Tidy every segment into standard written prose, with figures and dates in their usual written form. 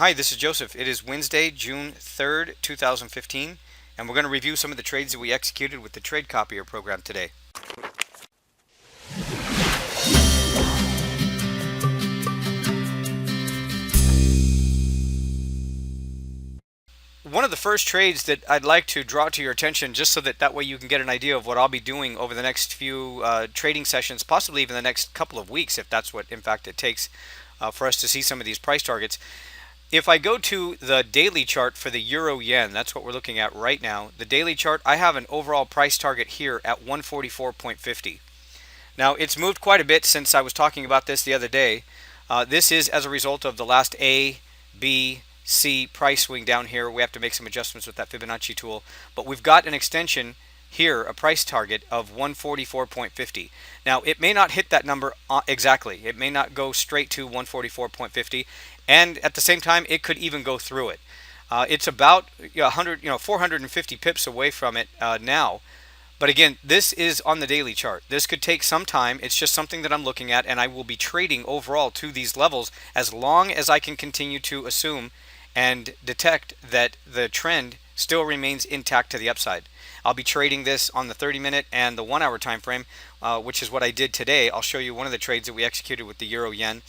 Hi, this is Joseph. It is Wednesday, June 3rd, 2015, and we're going to review some of the trades that we executed with the Trade Copier program today. One of the first trades that I'd like to draw to your attention, just so that way you can get an idea of what I'll be doing over the next few trading sessions, possibly even the next couple of weeks, if that's what in fact it takes for us to see some of these price targets. If I go to the daily chart for the euro yen, that's what we're looking at right now. The daily chart, I have an overall price target here at 144.50. Now, it's moved quite a bit since I was talking about this the other day. This is as a result of the last A, B, C price swing down here. We have to make some adjustments with that Fibonacci tool, but we've got an extension here, a price target of 144.50. Now, it may not hit that number exactly. It may not go straight to 144.50, and at the same time, it could even go through it. It's about 450 pips away from it now. But again, this is on the daily chart. This could take some time. It's just something that I'm looking at, and I will be trading overall to these levels as long as I can continue to assume and detect that the trend still remains intact to the upside. I'll be trading this on the 30-minute and the 1-hour time frame, which is what I did today. I'll show you one of the trades that we executed with the euro yen.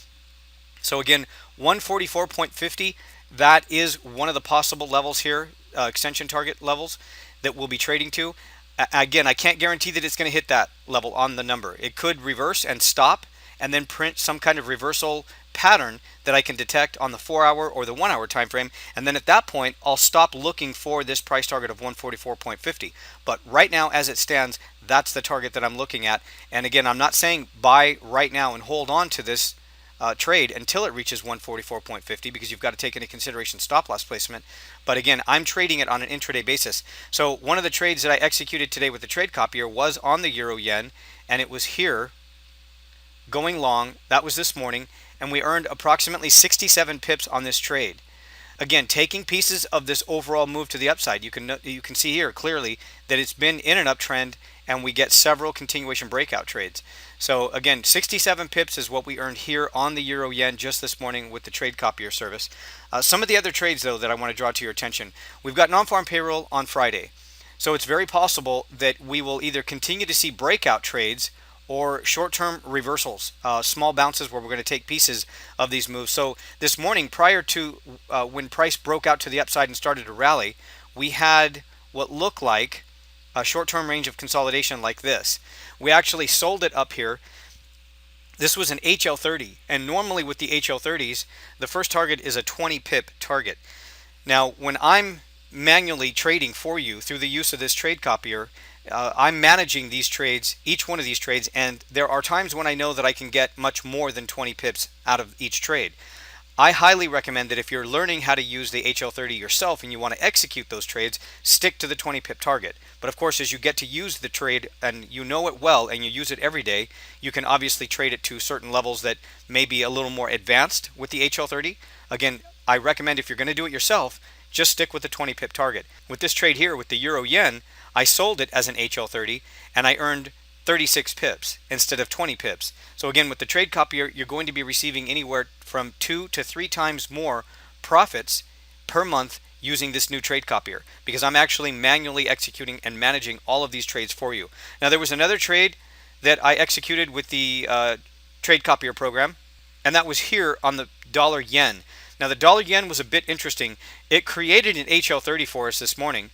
So again, 144.50, that is one of the possible levels here, extension target levels that we'll be trading to. Again, I can't guarantee that it's going to hit that level on the number. It could reverse and stop and then print some kind of reversal pattern that I can detect on the 4-hour or the 1-hour time frame, and then at that point I'll stop looking for this price target of 144.50. But right now, as it stands, that's the target that I'm looking at. And again, I'm not saying buy right now and hold on to this trade until it reaches 144.50, because you've got to take into consideration stop loss placement. But again, I'm trading it on an intraday basis. So one of the trades that I executed today with the trade copier was on the euro yen, and it was here going long. That was this morning, and we earned approximately 67 pips on this trade. Again, taking pieces of this overall move to the upside. You can see here clearly that it's been in an uptrend, and we get several continuation breakout trades. So again, 67 pips is what we earned here on the euro yen just this morning with the trade copier service. Some of the other trades, though, that I want to draw to your attention. We've got non-farm payroll on Friday. So it's very possible that we will either continue to see breakout trades or short-term reversals, small bounces where we're going to take pieces of these moves. So this morning, prior to when price broke out to the upside and started to rally, we had what looked like a short-term range of consolidation like this. We actually sold it up here. This was an HL30, and normally with the HL30s, the first target is a 20 pip target. Now, when I'm manually trading for you through the use of this trade copier, I'm managing these trades, each one of these trades, and there are times when I know that I can get much more than 20 pips out of each trade. I highly recommend that if you're learning how to use the HL30 yourself and you want to execute those trades, stick to the 20 pip target. But of course, as you get to use the trade and you know it well and you use it every day, you can obviously trade it to certain levels that may be a little more advanced with the HL30. Again, I recommend if you're going to do it yourself, just stick with the 20 pip target. With this trade here with the euro yen, I sold it as an HL30 and I earned 36 pips instead of 20 pips. So again, with the trade copier, you're going to be receiving anywhere from 2 to 3 times more profits per month using this new trade copier, because I'm actually manually executing and managing all of these trades for you. Now, there was another trade that I executed with the trade copier program, and that was here on the dollar yen. Now, the dollar yen was a bit interesting. It created an HL30 for us this morning,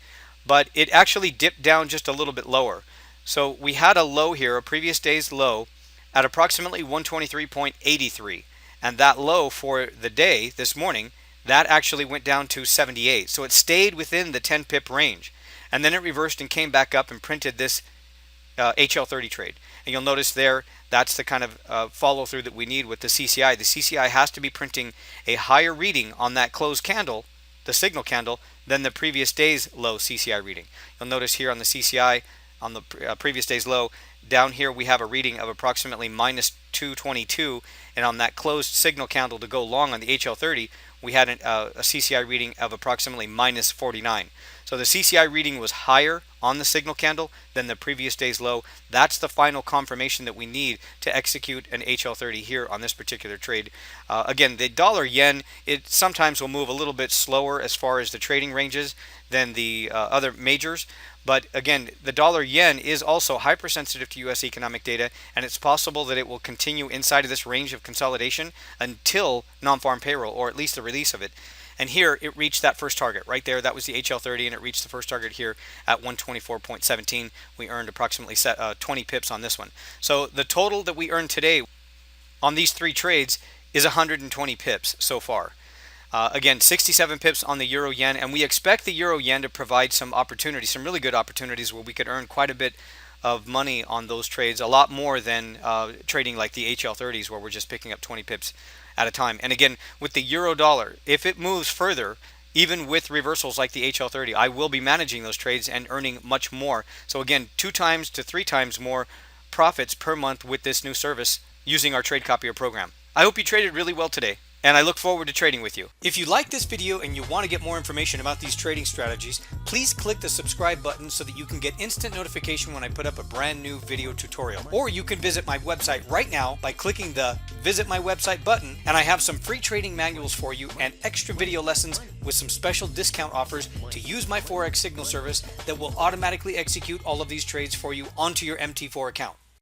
but it actually dipped down just a little bit lower. So we had a low here, a previous day's low, at approximately 123.83. And that low for the day this morning, that actually went down to 78. So it stayed within the 10 pip range. And then it reversed and came back up and printed this HL30 trade. And you'll notice there, that's the kind of follow through that we need with the CCI. The CCI has to be printing a higher reading on that closed candle, the signal candle, than the previous day's low CCI reading. You'll notice here on the CCI, on the previous day's low. Down here we have a reading of approximately minus 222, and on that closed signal candle to go long on the HL30, we had a CCI reading of approximately minus 49. So the CCI reading was higher on the signal candle than the previous day's low. That's the final confirmation that we need to execute an HL30 here on this particular trade. Again, the dollar yen, it sometimes will move a little bit slower as far as the trading ranges than the other majors. But again, the dollar yen is also hypersensitive to U.S. economic data, and it's possible that it will continue inside of this range of consolidation until non-farm payroll, or at least the release of it. And here it reached that first target right there. That was the HL30, and it reached the first target here at 124.17. We earned approximately 20 pips on this one. So the total that we earned today on these three trades is 120 pips so far. Again, 67 pips on the euro yen, and we expect the euro yen to provide some opportunities, some really good opportunities where we could earn quite a bit of money on those trades, a lot more than trading like the HL30s where we're just picking up 20 pips at a time. And again, with the euro dollar, if it moves further, even with reversals like the HL30, I will be managing those trades and earning much more. So again, 2 times to 3 times more profits per month with this new service using our Trade Copier program. I hope you traded really well today, and I look forward to trading with you. If you like this video and you want to get more information about these trading strategies, please click the subscribe button so that you can get instant notification when I put up a brand new video tutorial. Or you can visit my website right now by clicking the Visit My Website button, and I have some free trading manuals for you and extra video lessons with some special discount offers to use my Forex Signal service that will automatically execute all of these trades for you onto your MT4 account.